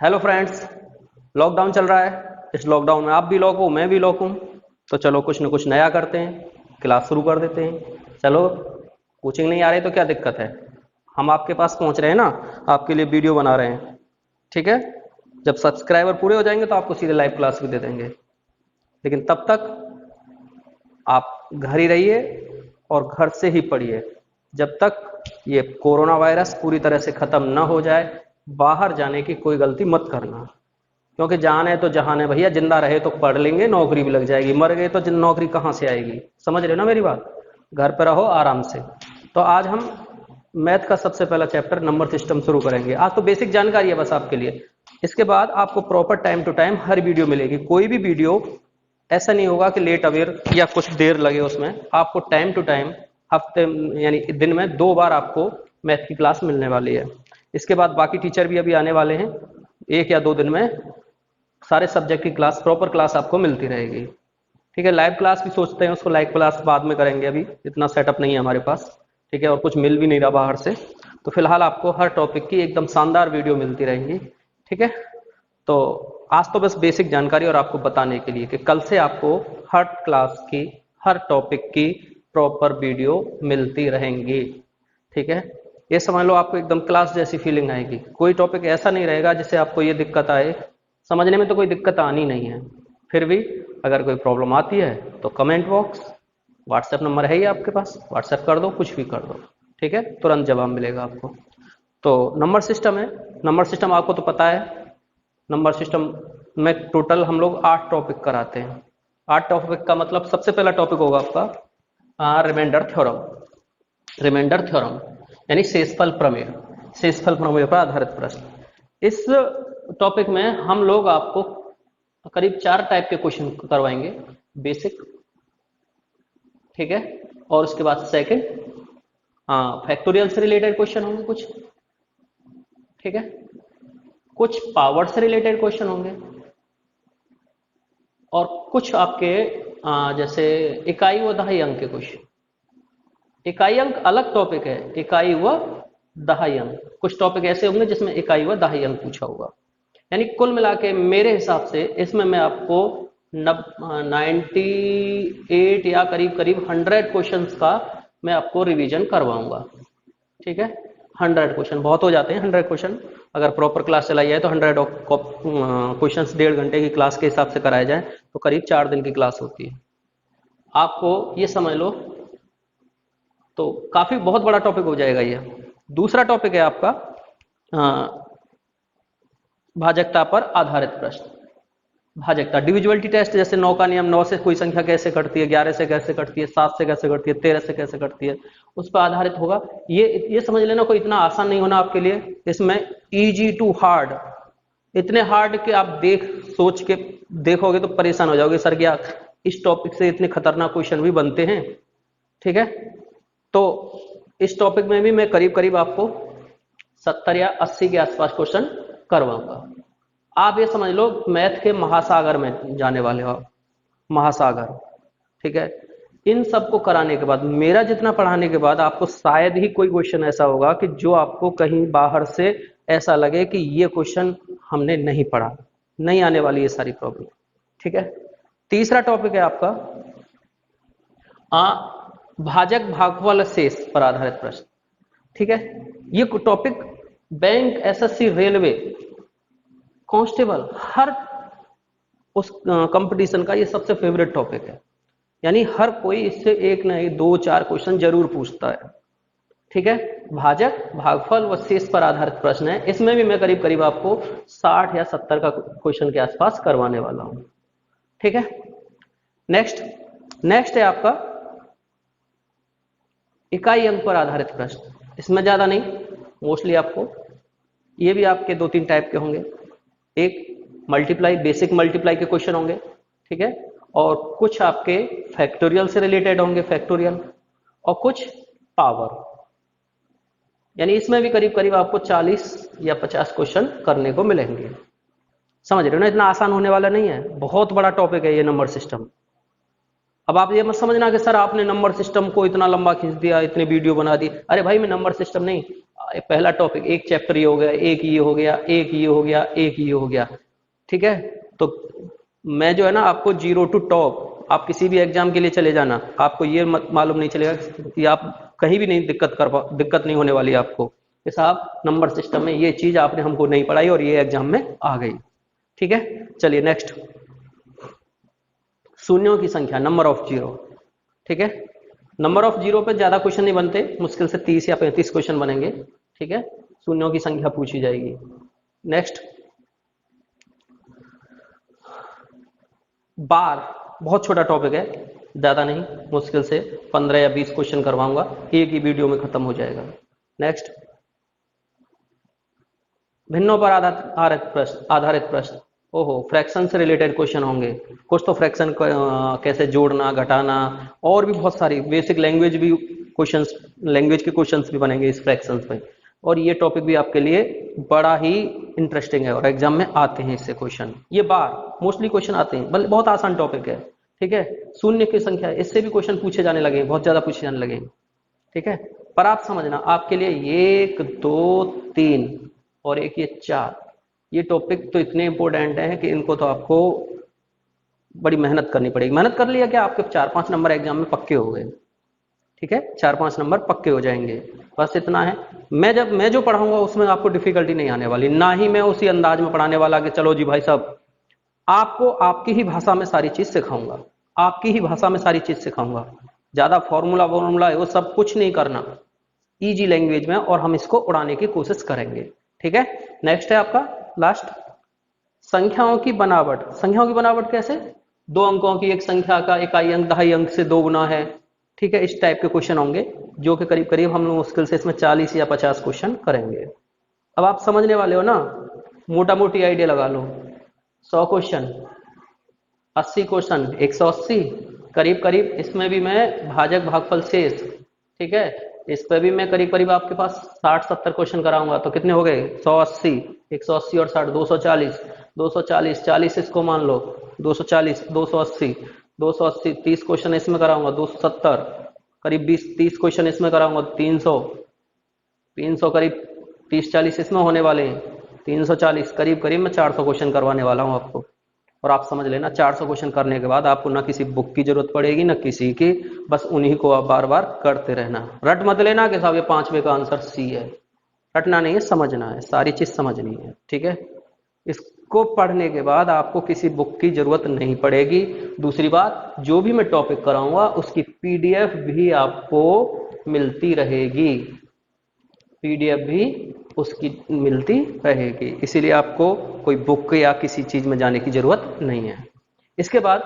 Hello friends. Lockdown चल रहा है। इस लॉकडाउन में आप भी लॉक हो, मैं भी लॉक हूँ। तो चलो कुछ ना कुछ नया करते हैं, क्लास शुरू कर देते हैं। चलो, कोचिंग नहीं आ रही तो क्या दिक्कत है, हम आपके पास पहुँच रहे हैं ना, आपके लिए वीडियो बना रहे हैं। ठीक है। जब सब्सक्राइबर पूरे हो जाएंगे तो आपको सीधे लाइव क्लास भी दे देंगे, लेकिन तब तक आप घर ही रहिए और घर से ही पढ़िए जब तक ये कोरोना वायरस पूरी तरह से ख़त्म ना हो जाए। बाहर जाने की कोई गलती मत करना, क्योंकि जान है तो जहान है भैया। जिंदा रहे तो पढ़ लेंगे, नौकरी भी लग जाएगी, मर गए तो नौकरी कहाँ से आएगी। समझ रहे हो ना मेरी बात। घर पर रहो आराम से। तो आज हम मैथ का सबसे पहला चैप्टर नंबर सिस्टम शुरू करेंगे। आज तो बेसिक जानकारी है बस आपके लिए। इसके बाद आपको प्रॉपर टाइम टू टाइम हर वीडियो मिलेगी। कोई भी वीडियो ऐसा नहीं होगा कि लेट अवेयर या कुछ देर लगे उसमें। आपको टाइम टू टाइम हफ्ते यानी दिन में 2 बार आपको मैथ की क्लास मिलने वाली है। इसके बाद बाकी टीचर भी अभी आने वाले हैं, 1 या 2 दिन में सारे सब्जेक्ट की क्लास, प्रॉपर क्लास आपको मिलती रहेगी। ठीक है। लाइव क्लास भी सोचते हैं, उसको लाइव क्लास बाद में करेंगे, अभी इतना सेटअप नहीं है हमारे पास। ठीक है। और कुछ मिल भी नहीं रहा बाहर से, तो फिलहाल आपको हर टॉपिक की एकदम शानदार वीडियो मिलती रहेंगी। ठीक है। तो आज तो बस बेसिक जानकारी और आपको बताने के लिए कि कल से आपको हर क्लास की, हर टॉपिक की प्रॉपर वीडियो मिलती रहेंगी। ठीक है। ये समझ लो आपको एकदम क्लास जैसी फीलिंग आएगी। कोई टॉपिक ऐसा नहीं रहेगा जिससे आपको ये दिक्कत आए। समझने में तो कोई दिक्कत आनी नहीं है। फिर भी अगर कोई प्रॉब्लम आती है तो कमेंट बॉक्स, व्हाट्सएप नंबर है ही आपके पास, व्हाट्सएप कर दो, कुछ भी कर दो। ठीक है। तुरंत जवाब मिलेगा आपको। तो नंबर सिस्टम है। नंबर सिस्टम आपको तो पता है। नंबर सिस्टम में टोटल हम लोग 8 टॉपिक कराते हैं। 8 टॉपिक का मतलब सबसे पहला टॉपिक होगा आपका रिमाइंडर थ्योरम। रिमाइंडर थ्योरम यानी शेषफल प्रमेय। शेषफल प्रमेय पर आधारित प्रश्न। इस टॉपिक में हम लोग आपको करीब 4 टाइप के क्वेश्चन करवाएंगे। बेसिक, ठीक है, और उसके बाद सेकंड, हाँ, फैक्टोरियल से रिलेटेड क्वेश्चन होंगे कुछ। ठीक है। कुछ पावर से रिलेटेड क्वेश्चन होंगे, और कुछ आपके जैसे इकाई व दहाई अंक के क्वेश्चन। इकाई अंक अलग टॉपिक है, इकाई व दहाई अंक। कुछ टॉपिक ऐसे होंगे जिसमें इकाई व दहाई अंक पूछा होगा। यानी कुल मिला के मेरे हिसाब से इसमें मैं आपको 98 या करीब करीब 100 क्वेश्चंस का मैं आपको रिवीजन करवाऊंगा। ठीक है। 100 क्वेश्चन बहुत हो जाते हैं। 100 क्वेश्चन अगर प्रॉपर क्लास चलाई जाए तो 100 क्वेश्चन 1.5 घंटे की क्लास के हिसाब से कराए जाए तो करीब 4 दिन की क्लास होती है। आपको ये समझ लो तो काफी बहुत बड़ा टॉपिक हो जाएगा ये। दूसरा टॉपिक है आपका भाजकता पर आधारित प्रश्न। भाजकता, डिविजिबिलिटी टेस्ट, जैसे 9 का नियम, 9 से कोई संख्या कैसे कटती है, 11 से कैसे कटती है, 7 से कैसे कटती है, 13 से कैसे कटती है, उस पर आधारित होगा। ये समझ लेना कोई इतना आसान नहीं होना आपके लिए। इसमें इजी टू हार्ड, इतने हार्ड कि आप सोच के देखोगे तो परेशान हो जाओगे, सर क्या इस टॉपिक से इतने खतरनाक क्वेश्चन भी बनते हैं। ठीक है। तो इस टॉपिक में भी मैं करीब करीब आपको 70 या 80 के आसपास क्वेश्चन करवाऊंगा। आप ये समझ लो मैथ के महासागर में जाने वाले हो आप, महासागर। ठीक है। इन सबको कराने के बाद, मेरा जितना पढ़ाने के बाद, आपको शायद ही कोई क्वेश्चन ऐसा होगा कि जो आपको कहीं बाहर से ऐसा लगे कि ये क्वेश्चन हमने नहीं पढ़ा। नहीं आने वाली ये सारी प्रॉब्लम। ठीक है। तीसरा टॉपिक है आपका भाजक भागफल शेष पर आधारित प्रश्न। ठीक है। ये topic bank, SSC, railway, constable, हर उस कंपटीशन का ये सबसे फेवरेट टॉपिक है। यानी हर कोई इससे एक ना एक 2-4 क्वेश्चन जरूर पूछता है। ठीक है। भाजक भागफल व शेष पर आधारित प्रश्न है। इसमें भी मैं करीब करीब आपको 60 या 70 का क्वेश्चन के आसपास करवाने वाला हूं। ठीक है। नेक्स्ट नेक्स्ट है आपका इकाई अंक पर आधारित प्रश्न। इसमें ज्यादा नहीं, मोस्टली आपको ये भी आपके 2-3 टाइप के होंगे। एक मल्टीप्लाई, बेसिक मल्टीप्लाई के क्वेश्चन होंगे। ठीक है। और कुछ आपके फैक्टोरियल से रिलेटेड होंगे, फैक्टोरियल, और कुछ पावर। यानी इसमें भी करीब करीब आपको 40 या 50 क्वेश्चन करने को मिलेंगे। समझ रहे हो ना, इतना आसान होने वाला नहीं है, बहुत बड़ा टॉपिक है ये नंबर सिस्टम। अब आप ये मत समझना कि सर आपने नंबर सिस्टम को इतना लंबा खींच दिया, इतने वीडियो बना दी। अरे भाई मैं नंबर सिस्टम नहीं, पहला टॉपिक एक चैप्टर ये हो गया, एक ये हो गया, एक ये हो गया, एक ये हो गया, ठीक है। तो मैं जो है ना आपको जीरो टू टॉप, आप किसी भी एग्जाम के लिए चले जाना, आपको ये मालूम नहीं चलेगा कि आप कहीं भी नहीं दिक्कत नहीं होने वाली आपको कि साहब नंबर सिस्टम में ये चीज आपने हमको नहीं पढ़ाई और ये एग्जाम में आ गई, ठीक है। चलिए नेक्स्ट, शून्यों की संख्या, नंबर ऑफ जीरो, ठीक है। नंबर ऑफ जीरो पे ज्यादा क्वेश्चन नहीं बनते, मुश्किल से 30 या 35 क्वेश्चन बनेंगे, ठीक है। शून्यों की संख्या पूछी जाएगी। नेक्स्ट, बार, बहुत छोटा टॉपिक है, ज्यादा नहीं, मुश्किल से 15 या 20 क्वेश्चन करवाऊंगा, एक ही वीडियो में खत्म हो जाएगा। नेक्स्ट, भिन्नों पर आधारित प्रश्न, ओहो, फ्रैक्शन से रिलेटेड क्वेश्चन होंगे, कुछ तो फ्रैक्शन कैसे जोड़ना घटाना, और भी बहुत सारी बेसिक लैंग्वेज भी क्वेश्चंस, लैंग्वेज के क्वेश्चंस भी बनेंगे इस फ्रैक्शंस पे। और ये टॉपिक भी आपके लिए बड़ा ही इंटरेस्टिंग है और एग्जाम में आते हैं इससे क्वेश्चन, ये बार मोस्टली क्वेश्चन आते हैं, बल्कि बहुत आसान टॉपिक है, ठीक है। शून्य की संख्या, इससे भी क्वेश्चन पूछे जाने लगे, बहुत ज्यादा पूछे जाने लगे, ठीक है। पर आप समझना आपके लिए 1 2 3 और एक ये 4, ये टॉपिक तो इतने इंपॉर्टेंट हैं कि इनको तो आपको बड़ी मेहनत करनी पड़ेगी। मेहनत कर लिया क्या, आपके 4-5 नंबर एग्जाम में पक्के हो गए, ठीक है, 4-5 नंबर पक्के हो जाएंगे। बस इतना है, मैं जो पढ़ाऊंगा उसमें आपको डिफिकल्टी नहीं आने वाली, ना ही मैं उसी अंदाज में पढ़ाने वाला कि चलो जी भाई साहब आपको आपकी ही भाषा में सारी चीज सिखाऊंगा, आपकी ही भाषा में सारी चीज सिखाऊंगा, ज्यादा फॉर्मूला वॉर्मूला वो सब कुछ नहीं करना, इजी लैंग्वेज में, और हम इसको उड़ाने की कोशिश करेंगे, ठीक है। नेक्स्ट है आपका लास्ट, संख्याओं की बनावट। संख्याओं की बनावट कैसे, 2 अंकों की एक संख्या का इकाई अंक दहाई अंक से 2 गुना है, ठीक है। इस टाइप के क्वेश्चन होंगे जो कि करीब करीब हम लोग मुश्किल से इसमें 40 या 50 क्वेश्चन करेंगे। अब आप समझने वाले हो ना, मोटा मोटी आइडिया लगा लो, 100 क्वेश्चन, 80 क्वेश्चन, 180, करीब करीब इसमें भी मैं भाजक भागफल शेष, ठीक है, इस पर भी मैं करीब करीब आपके पास 60-70 क्वेश्चन कराऊंगा, तो कितने हो गए, 180, 180 और 60, 240, 240, 40 इसको मान लो, 240, 280, 280, 30 क्वेश्चन इसमें कराऊंगा, 270, करीब 20-30 क्वेश्चन इसमें कराऊंगा, 300, 300 करीब 30-40 इसमें होने वाले हैं, 340, करीब करीब मैं 400 क्वेश्चन करवाने वाला हूँ आपको। और आप समझ लेना 400 क्वेश्चन करने के बाद आपको ना किसी बुक की जरूरत पड़ेगी ना किसी की, बस उन्हीं को आप बार बार करते रहना। रट मत लेना कि साहब ये 5वें का आंसर सी है, रटना नहीं है, समझना है, सारी चीज समझनी है, ठीक है। इसको पढ़ने के बाद आपको किसी बुक की जरूरत नहीं पड़ेगी। दूसरी बात, जो भी मैं टॉपिक कराऊंगा उसकी पीडीएफ भी आपको मिलती रहेगी, पीडीएफ भी उसकी मिलती रहेगी, इसीलिए आपको कोई बुक या किसी चीज में जाने की जरूरत नहीं है। इसके बाद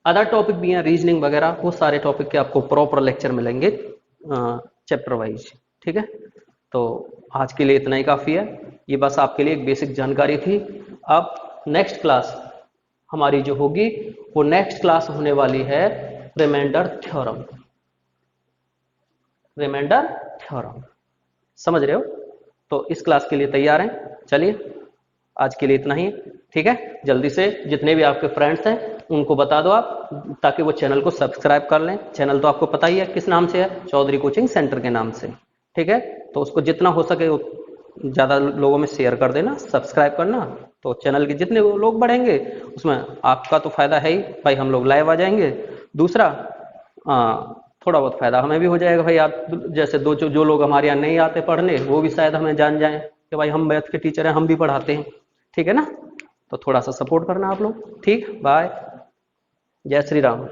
अदर टॉपिक भी हैं, रीजनिंग वगैरह, वो सारे टॉपिक के आपको प्रॉपर लेक्चर मिलेंगे चैप्टर वाइज, ठीक है। तो आज के लिए इतना ही काफी है, ये बस आपके लिए एक बेसिक जानकारी थी। अब नेक्स्ट क्लास हमारी जो होगी वो नेक्स्ट क्लास होने वाली है रिमाइंडर थ्योरम, रिमाइंडर थ्योरम, समझ रहे हो। तो इस क्लास के लिए तैयार हैं। चलिए आज के लिए इतना ही, ठीक है। जल्दी से जितने भी आपके फ्रेंड्स हैं उनको बता दो आप, ताकि वो चैनल को सब्सक्राइब कर लें। चैनल तो आपको पता ही है किस नाम से है, चौधरी कोचिंग सेंटर के नाम से, ठीक है। तो उसको जितना हो सके ज़्यादा लोगों में शेयर कर देना, सब्सक्राइब करना, तो चैनल के जितने लोग बढ़ेंगे उसमें आपका तो फायदा है ही भाई, हम लोग लाइव आ जाएंगे। दूसरा थोड़ा बहुत फायदा हमें भी हो जाएगा भाई, आप जैसे जो लोग हमारे यहाँ नहीं आते पढ़ने वो भी शायद हमें जान जाएं कि भाई हम मैथ के टीचर हैं, हम भी पढ़ाते हैं, ठीक है ना। तो थोड़ा सा सपोर्ट करना आप लोग, ठीक, बाय, जय श्री राम।